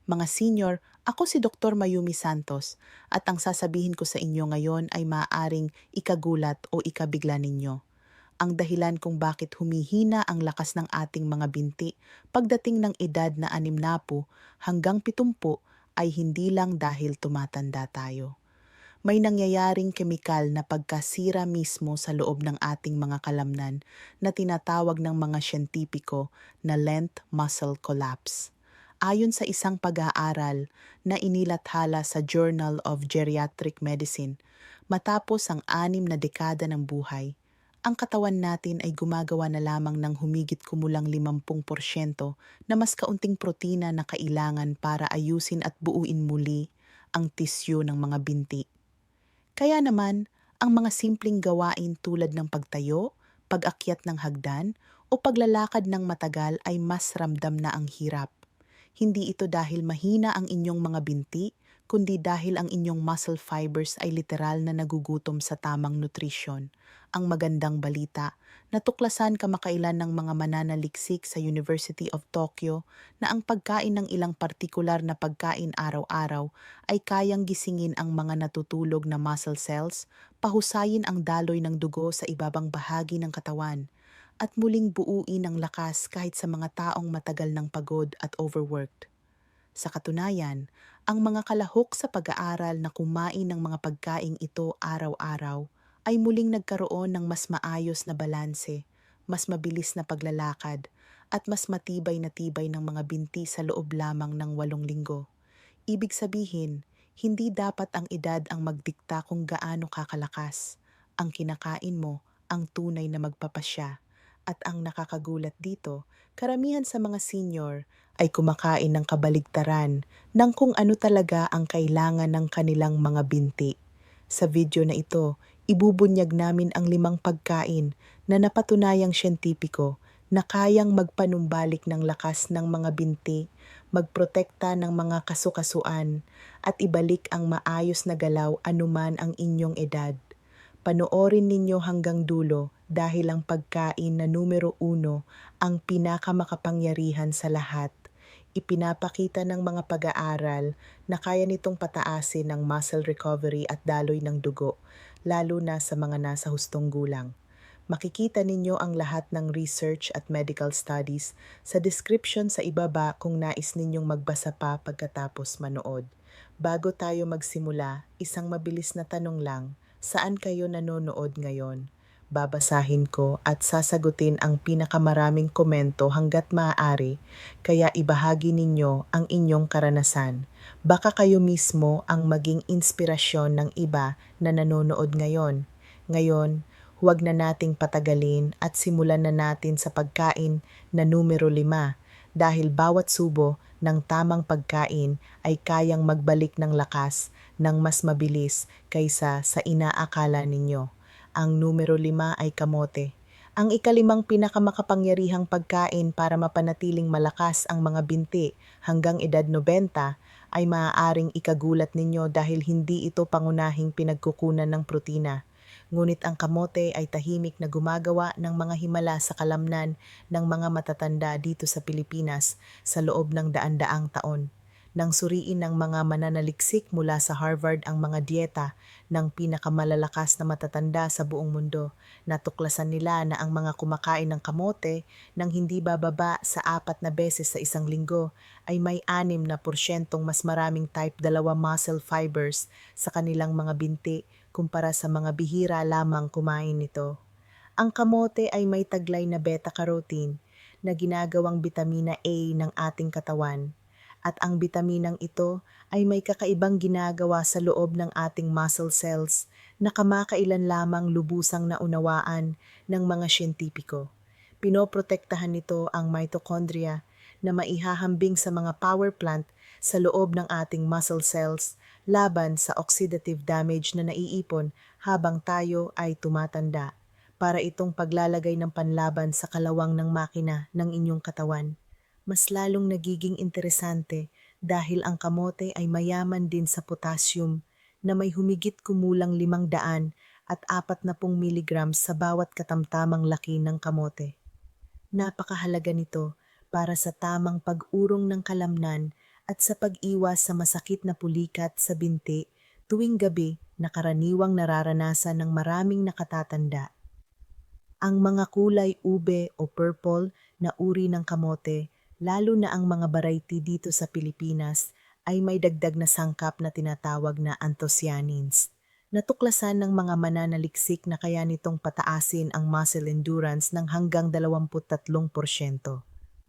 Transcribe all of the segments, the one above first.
Mga senior, ako si Dr. Mayumi Santos at ang sasabihin ko sa inyo ngayon ay maaaring ikagulat o ikabigla ninyo. Ang dahilan kung bakit humihina ang lakas ng ating mga binti pagdating ng edad na 60 hanggang 70 ay hindi lang dahil tumatanda tayo. May nangyayaring kemikal na pagkasira mismo sa loob ng ating mga kalamnan na tinatawag ng mga siyentipiko na length muscle collapse. Ayon sa isang pag-aaral na inilathala sa Journal of Geriatric Medicine, matapos ang 6 na dekada ng buhay, ang katawan natin ay gumagawa na lamang ng humigit kumulang 50% na mas kaunting protina na kailangan para ayusin at buuin muli ang tisyo ng mga binti. Kaya naman, ang mga simpleng gawain tulad ng pagtayo, pag-akyat ng hagdan, o paglalakad ng matagal ay mas ramdam na ang hirap. Hindi ito dahil mahina ang inyong mga binti, kundi dahil ang inyong muscle fibers ay literal na nagugutom sa tamang nutrisyon. Ang magandang balita, natuklasan kamakailan ng mga mananaliksik sa University of Tokyo na ang pagkain ng ilang partikular na pagkain araw-araw ay kayang gisingin ang mga natutulog na muscle cells, pahusayin ang daloy ng dugo sa ibabang bahagi ng katawan, at muling buuin ang lakas kahit sa mga taong matagal ng pagod at overworked. Sa katunayan, ang mga kalahok sa pag-aaral na kumain ng mga pagkaing ito araw-araw ay muling nagkaroon ng mas maayos na balanse, mas mabilis na paglalakad, at mas matibay na tibay ng mga binti sa loob lamang ng 8 linggo. Ibig sabihin, hindi dapat ang edad ang magdikta kung gaano kakalakas. Ang kinakain mo ang tunay na magpapasya. At ang nakakagulat dito, karamihan sa mga senior ay kumakain ng kabaligtaran ng kung ano talaga ang kailangan ng kanilang mga binti. Sa video na ito, ibubunyag namin ang 5 pagkain na napatunayang siyentipiko na kayang magpanumbalik ng lakas ng mga binti, magprotekta ng mga kasukasuan, at ibalik ang maayos na galaw anuman ang inyong edad. Panoorin ninyo hanggang dulo dahil ang pagkain na numero 1 ang pinakamakapangyarihan sa lahat. Ipinapakita ng mga pag-aaral na kaya nitong pataasin ang muscle recovery at daloy ng dugo, lalo na sa mga nasa hustong gulang. Makikita ninyo ang lahat ng research at medical studies sa description sa ibaba kung nais ninyong magbasa pa pagkatapos manood. Bago tayo magsimula, isang mabilis na tanong lang, saan kayo nanonood ngayon? Babasahin ko at sasagutin ang pinakamaraming komento hanggat maaari, kaya ibahagi ninyo ang inyong karanasan. Baka kayo mismo ang maging inspirasyon ng iba na nanonood ngayon. Ngayon, huwag na nating patagalin at simulan na natin sa pagkain na numero 5 dahil bawat subo ng tamang pagkain ay kayang magbalik ng lakas ng mas mabilis kaysa sa inaakala ninyo. Ang numero 5 ay kamote. Ang ika-5 pinakamakapangyarihang pagkain para mapanatiling malakas ang mga binti hanggang edad 90 ay maaaring ikagulat ninyo dahil hindi ito pangunahing pinagkukunan ng protina. Ngunit ang kamote ay tahimik na gumagawa ng mga himala sa kalamnan ng mga matatanda dito sa Pilipinas sa loob ng daan-daang taon. Nang suriin ng mga mananaliksik mula sa Harvard ang mga dieta ng pinakamalalakas na matatanda sa buong mundo, natuklasan nila na ang mga kumakain ng kamote nang hindi bababa sa 4 na beses sa isang linggo ay may 6% mas maraming type 2 muscle fibers sa kanilang mga binti kumpara sa mga bihira lamang kumain nito. Ang kamote ay may taglay na beta-carotene na ginagawang bitamina A ng ating katawan. At ang bitaminang ito ay may kakaibang ginagawa sa loob ng ating muscle cells na kamakailan lamang lubusang naunawaan ng mga siyentipiko. Pinoprotektahan nito ang mitochondria na maihahambing sa mga power plant sa loob ng ating muscle cells laban sa oxidative damage na naiipon habang tayo ay tumatanda, para itong paglalagay ng panlaban sa kalawang ng makina ng inyong katawan. Mas lalong nagiging interesante dahil ang kamote ay mayaman din sa potassium na may humigit kumulang 540 mg sa bawat katamtamang laki ng kamote. Napakahalaga nito para sa tamang pag-urong ng kalamnan at sa pag-iwas sa masakit na pulikat sa binti tuwing gabi na karaniwang nararanasan ng maraming nakatatanda. Ang mga kulay ube o purple na uri ng kamote, lalo na ang mga variety dito sa Pilipinas, ay may dagdag na sangkap na tinatawag na anthocyanins. Natuklasan ng mga mananaliksik na kaya nitong pataasin ang muscle endurance ng hanggang 23%.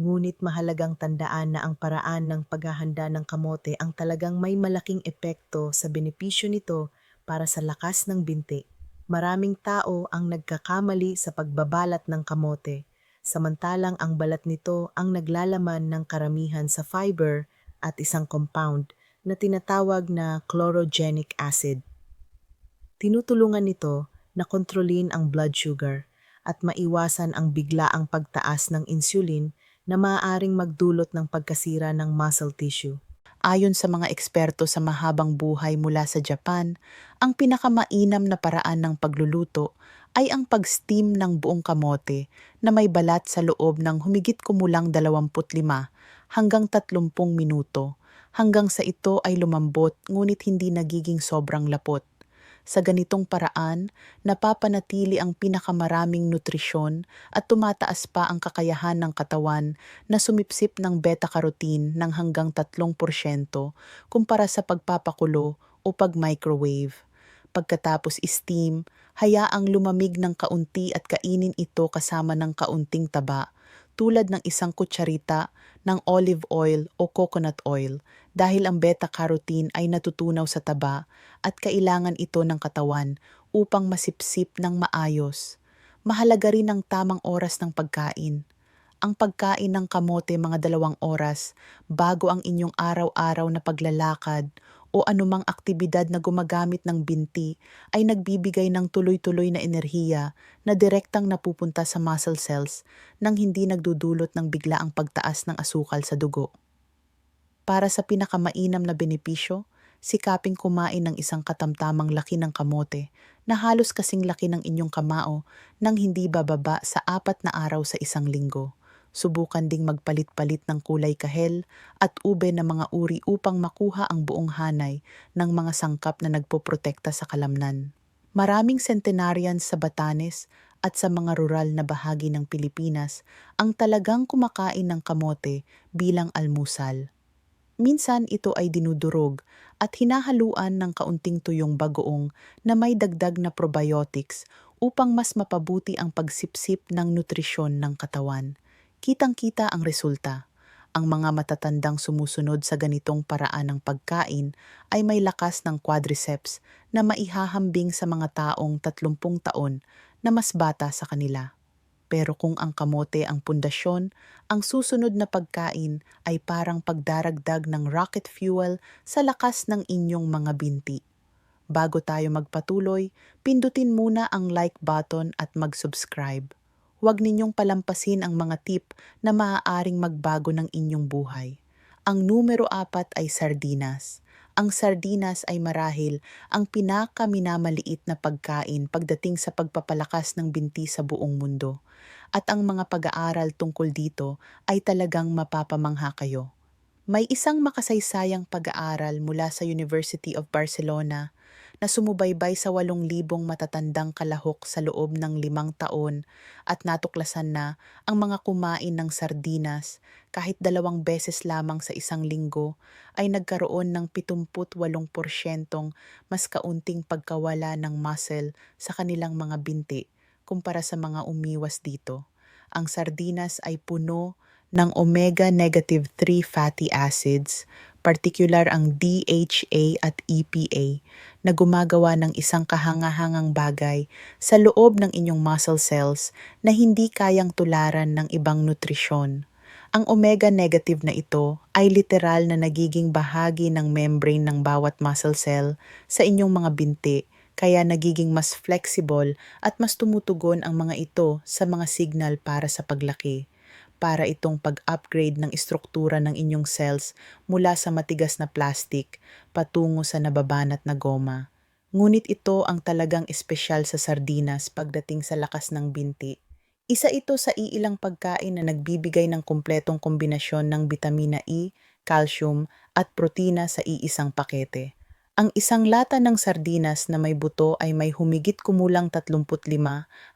Ngunit mahalagang tandaan na ang paraan ng paghahanda ng kamote ang talagang may malaking epekto sa benepisyo nito para sa lakas ng binti. Maraming tao ang nagkakamali sa pagbabalat ng kamote, samantalang ang balat nito ang naglalaman ng karamihan sa fiber at isang compound na tinatawag na chlorogenic acid. Tinutulungan nito na kontrolin ang blood sugar at maiwasan ang biglaang pagtaas ng insulin na maaaring magdulot ng pagkasira ng muscle tissue. Ayon sa mga eksperto sa mahabang buhay mula sa Japan, ang pinakamainam na paraan ng pagluluto ay ang pag-steam ng buong kamote na may balat sa loob ng humigit kumulang 25 hanggang 30 minuto hanggang sa ito ay lumambot ngunit hindi nagiging sobrang lapot. Sa ganitong paraan, napapanatili ang pinakamaraming nutrisyon at tumataas pa ang kakayahan ng katawan na sumipsip ng beta-carotene ng hanggang 3% kumpara sa pagpapakulo o pag-microwave. Pagkatapos steam, hayaang lumamig ng kaunti at kainin ito kasama ng kaunting taba, tulad ng isang kutsarita ng olive oil o coconut oil dahil ang beta-carotene ay natutunaw sa taba at kailangan ito ng katawan upang masipsip ng maayos. Mahalaga rin ang tamang oras ng pagkain. Ang pagkain ng kamote mga 2 oras bago ang inyong araw-araw na paglalakad o anumang aktibidad na gumagamit ng binti ay nagbibigay ng tuloy-tuloy na enerhiya na direktang napupunta sa muscle cells nang hindi nagdudulot ng biglaang pagtaas ng asukal sa dugo. Para sa pinakamainam na benepisyo, sikaping kumain ng isang katamtamang laki ng kamote na halos kasing laki ng inyong kamao nang hindi bababa sa 4 na araw sa isang linggo. Subukan ding magpalit-palit ng kulay kahel at ube na mga uri upang makuha ang buong hanay ng mga sangkap na nagpoprotekta sa kalamnan. Maraming centenarians sa Batanes at sa mga rural na bahagi ng Pilipinas ang talagang kumakain ng kamote bilang almusal. Minsan ito ay dinudurog at hinahaluan ng kaunting tuyong bagoong na may dagdag na probiotics upang mas mapabuti ang pagsipsip ng nutrisyon ng katawan. Kitang-kita ang resulta. Ang mga matatandang sumusunod sa ganitong paraan ng pagkain ay may lakas ng quadriceps na maihahambing sa mga taong 30 taon na mas bata sa kanila. Pero kung ang kamote ang pundasyon, ang susunod na pagkain ay parang pagdaragdag ng rocket fuel sa lakas ng inyong mga binti. Bago tayo magpatuloy, pindutin muna ang like button at mag-subscribe. Huwag ninyong palampasin ang mga tip na maaaring magbago ng inyong buhay. Ang numero 4 ay sardinas. Ang sardinas ay marahil ang pinakaminamaliit na pagkain pagdating sa pagpapalakas ng binti sa buong mundo. At ang mga pag-aaral tungkol dito ay talagang mapapamangha kayo. May isang makasaysayang pag-aaral mula sa University of Barcelona na sumubaybay sa 8,000 matatandang kalahok sa loob ng 5 taon at natuklasan na ang mga kumain ng sardinas kahit 2 beses lamang sa isang linggo ay nagkaroon ng 78% mas kaunting pagkawala ng muscle sa kanilang mga binti kumpara sa mga umiwas dito. Ang sardinas ay puno ng omega-3 fatty acids, partikular ang DHA at EPA, na gumagawa ng isang kahangahangang bagay sa loob ng inyong muscle cells na hindi kayang tularan ng ibang nutrisyon. Ang omega-negative na ito ay literal na nagiging bahagi ng membrane ng bawat muscle cell sa inyong mga binti, kaya nagiging mas flexible at mas tumutugon ang mga ito sa mga signal para sa paglaki. Para itong pag-upgrade ng istruktura ng inyong cells mula sa matigas na plastic patungo sa nababanat na goma. Ngunit ito ang talagang espesyal sa sardinas pagdating sa lakas ng binti. Isa ito sa iilang pagkain na nagbibigay ng kumpletong kombinasyon ng bitamina E, calcium at protina sa iisang pakete. Ang isang lata ng sardinas na may buto ay may humigit kumulang 35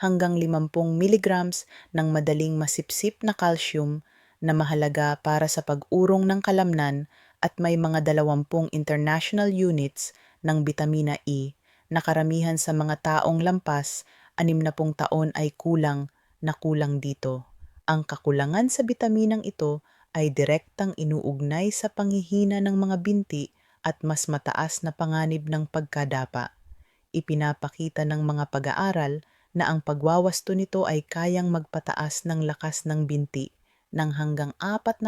hanggang 50 milligrams ng madaling masipsip na calcium na mahalaga para sa pag-urong ng kalamnan at may mga 20 international units ng bitamina E na karamihan sa mga taong lampas 60 taon ay kulang na kulang dito. Ang kakulangan sa bitaminang ito ay direktang inuugnay sa panghihina ng mga binti at mas mataas na panganib ng pagkadapa. Ipinapakita ng mga pag-aaral na ang pagwawasto nito ay kayang magpataas ng lakas ng binti ng hanggang 4%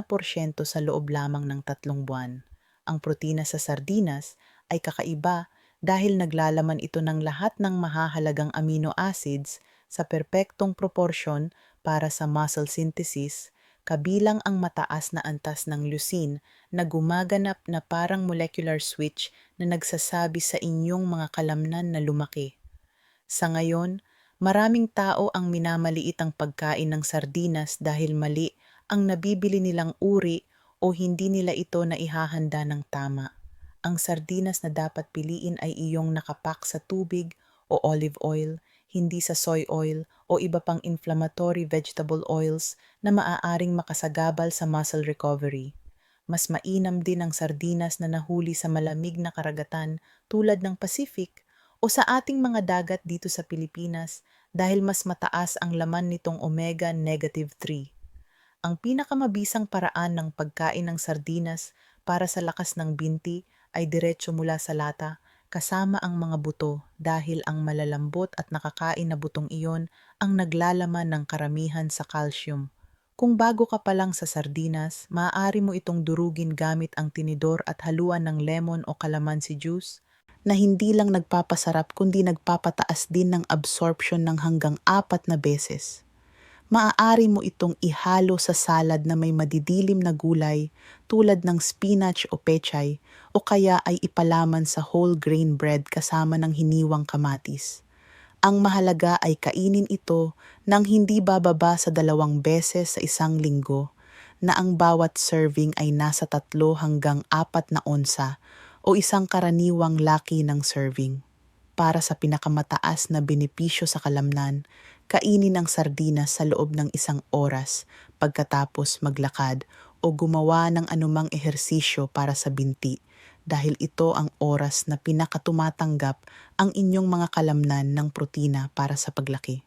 sa loob lamang ng 3 buwan. Ang protina sa sardinas ay kakaiba dahil naglalaman ito ng lahat ng mahahalagang amino acids sa perpektong proporsyon para sa muscle synthesis, kabilang ang mataas na antas ng leucine na gumaganap na parang molecular switch na nagsasabi sa inyong mga kalamnan na lumaki. Sa ngayon, maraming tao ang minamaliit ang pagkain ng sardinas dahil mali ang nabibili nilang uri o hindi nila ito naihahanda ng tama. Ang sardinas na dapat piliin ay iyong nakapak sa tubig o olive oil, hindi sa soy oil o iba pang inflammatory vegetable oils na maaaring makasagabal sa muscle recovery. Mas mainam din ang sardinas na nahuli sa malamig na karagatan tulad ng Pacific o sa ating mga dagat dito sa Pilipinas dahil mas mataas ang laman nitong omega-3. Ang pinakamabisang paraan ng pagkain ng sardinas para sa lakas ng binti ay diretso mula sa lata kasama ang mga buto dahil ang malalambot at nakakain na butong iyon ang naglalaman ng karamihan sa calcium. Kung bago ka pa lang sa sardinas, maaari mo itong durugin gamit ang tinidor at haluan ng lemon o calamansi juice na hindi lang nagpapasarap kundi nagpapataas din ng absorption ng hanggang 4 beses. Maaari mo itong ihalo sa salad na may madidilim na gulay tulad ng spinach o pechay o kaya ay ipalaman sa whole grain bread kasama ng hiniwang kamatis. Ang mahalaga ay kainin ito nang hindi bababa sa 2 beses sa isang linggo na ang bawat serving ay nasa 3 hanggang 4 na onsa o isang karaniwang laki ng serving. Para sa pinakamataas na benepisyo sa kalamnan, kainin ang sardinas sa loob ng 1 oras pagkatapos maglakad o gumawa ng anumang ehersisyo para sa binti dahil ito ang oras na pinakatumatanggap ang inyong mga kalamnan ng protina para sa paglaki.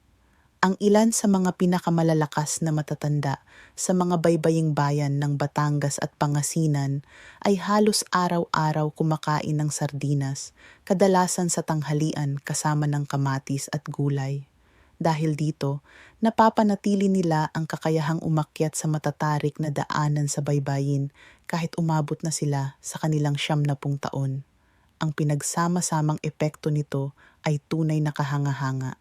Ang ilan sa mga pinakamalalakas na matatanda sa mga baybaying bayan ng Batangas at Pangasinan ay halos araw-araw kumakain ng sardinas, kadalasan sa tanghalian kasama ng kamatis at gulay. Dahil dito, napapanatili nila ang kakayahang umakyat sa matatarik na daanan sa baybayin kahit umabot na sila sa kanilang 70 taon. Ang pinagsama-samang epekto nito ay tunay na kahanga-hanga.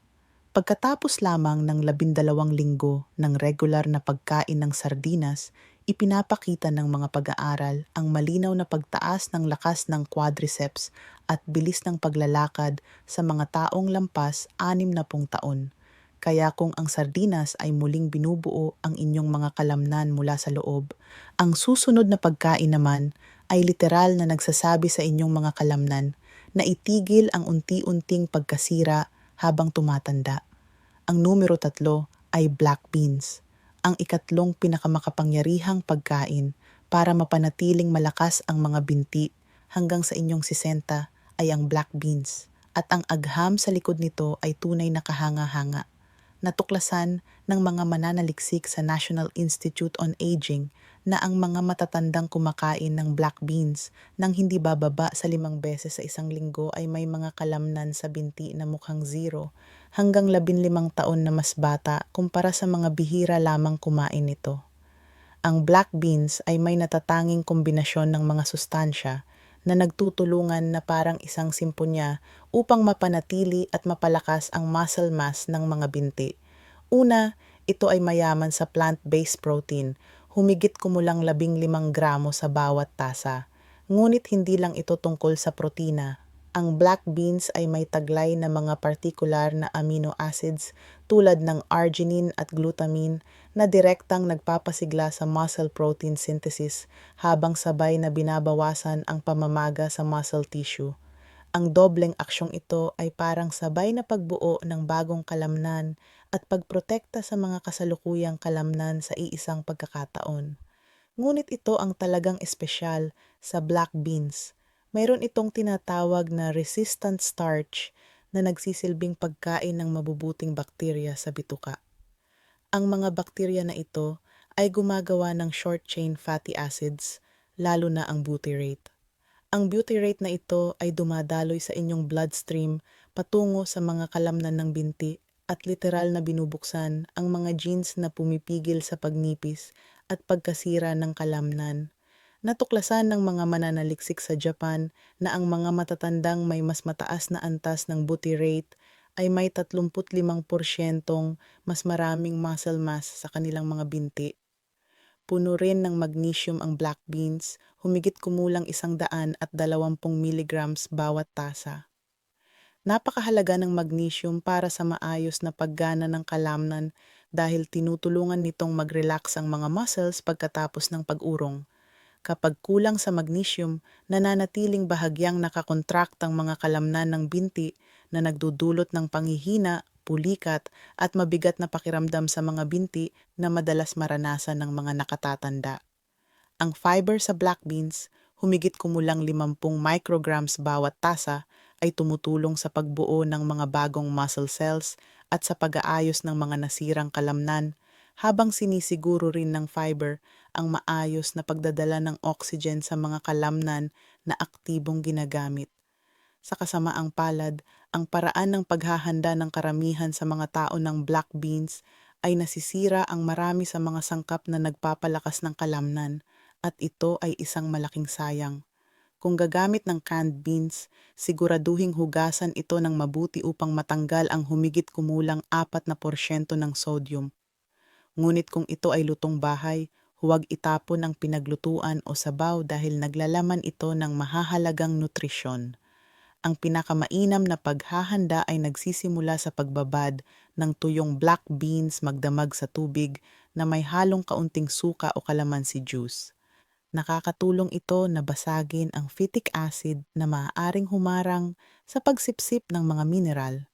Pagkatapos lamang ng 12 linggo ng regular na pagkain ng sardinas, ipinapakita ng mga pag-aaral ang malinaw na pagtaas ng lakas ng quadriceps at bilis ng paglalakad sa mga taong lampas 60 taon. Kaya kung ang sardinas ay muling binubuo ang inyong mga kalamnan mula sa loob, ang susunod na pagkain naman ay literal na nagsasabi sa inyong mga kalamnan na itigil ang unti-unting pagkasira habang tumatanda. Ang numero 3 ay black beans, ang ikatlong pinakamakapangyarihang pagkain para mapanatiling malakas ang mga binti hanggang sa inyong 60 ay ang black beans at ang agham sa likod nito ay tunay na kahanga-hanga. Natuklasan ng mga mananaliksik sa National Institute on Aging na ang mga matatandang kumakain ng black beans nang hindi bababa sa 5 beses sa isang linggo ay may mga kalamnan sa binti na mukhang 0 hanggang 15 taon na mas bata kumpara sa mga bihira lamang kumain nito. Ang black beans ay may natatanging kombinasyon ng mga sustansya na nagtutulungan na parang isang simponya upang mapanatili at mapalakas ang muscle mass ng mga binti. Una, ito ay mayaman sa plant-based protein, humigit kumulang 15 gramo sa bawat tasa. Ngunit hindi lang ito tungkol sa protina. Ang black beans ay may taglay na mga partikular na amino acids tulad ng arginine at glutamine na direktang nagpapasigla sa muscle protein synthesis habang sabay na binabawasan ang pamamaga sa muscle tissue. Ang dobleng aksyong ito ay parang sabay na pagbuo ng bagong kalamnan at pagprotekta sa mga kasalukuyang kalamnan sa iisang pagkakataon. Ngunit ito ang talagang espesyal sa black beans. Mayroon itong tinatawag na resistant starch na nagsisilbing pagkain ng mabubuting bakterya sa bituka. Ang mga bakterya na ito ay gumagawa ng short-chain fatty acids, lalo na ang butyrate. Ang butyrate na ito ay dumadaloy sa inyong bloodstream patungo sa mga kalamnan ng binti at literal na binubuksan ang mga genes na pumipigil sa pagnipis at pagkasira ng kalamnan. Natuklasan ng mga mananaliksik sa Japan na ang mga matatandang may mas mataas na antas ng butyrate ay may 35% mas maraming muscle mass sa kanilang mga binti. Puno rin ng magnesium ang black beans, humigit kumulang 120 milligrams bawat tasa. Napakahalaga ng magnesium para sa maayos na paggana ng kalamnan dahil tinutulungan nitong mag-relax ang mga muscles pagkatapos ng pag-urong. Kapag kulang sa magnesium, nananatiling bahagyang nakakontract ang mga kalamnan ng binti na nagdudulot ng panghihina, pulikat at mabigat na pakiramdam sa mga binti na madalas maranasan ng mga nakatatanda. Ang fiber sa black beans, humigit kumulang 50 micrograms bawat tasa, ay tumutulong sa pagbuo ng mga bagong muscle cells at sa pag-aayos ng mga nasirang kalamnan, habang sinisiguro rin ng fiber ang maayos na pagdadala ng oxygen sa mga kalamnan na aktibong ginagamit. Sa kasamaang palad, ang paraan ng paghahanda ng karamihan sa mga tao ng black beans ay nasisira ang marami sa mga sangkap na nagpapalakas ng kalamnan at ito ay isang malaking sayang. Kung gagamit ng canned beans, siguraduhing hugasan ito ng mabuti upang matanggal ang humigit kumulang 4% ng sodium. Ngunit kung ito ay lutong bahay, huwag itapon ang pinaglutuan o sabaw dahil naglalaman ito ng mahahalagang nutrisyon. Ang pinakamainam na paghahanda ay nagsisimula sa pagbabad ng tuyong black beans magdamag sa tubig na may halong kaunting suka o kalamansi juice. Nakakatulong ito na basagin ang phytic acid na maaaring humarang sa pagsipsip ng mga mineral.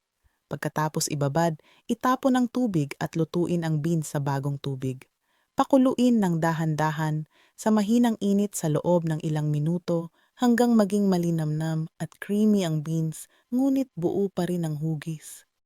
Pagkatapos ibabad, itapon ang tubig at lutuin ang beans sa bagong tubig. Pakuluin ng dahan-dahan sa mahinang init sa loob ng ilang minuto hanggang maging malinamnam at creamy ang beans, ngunit buo pa rin ang hugis.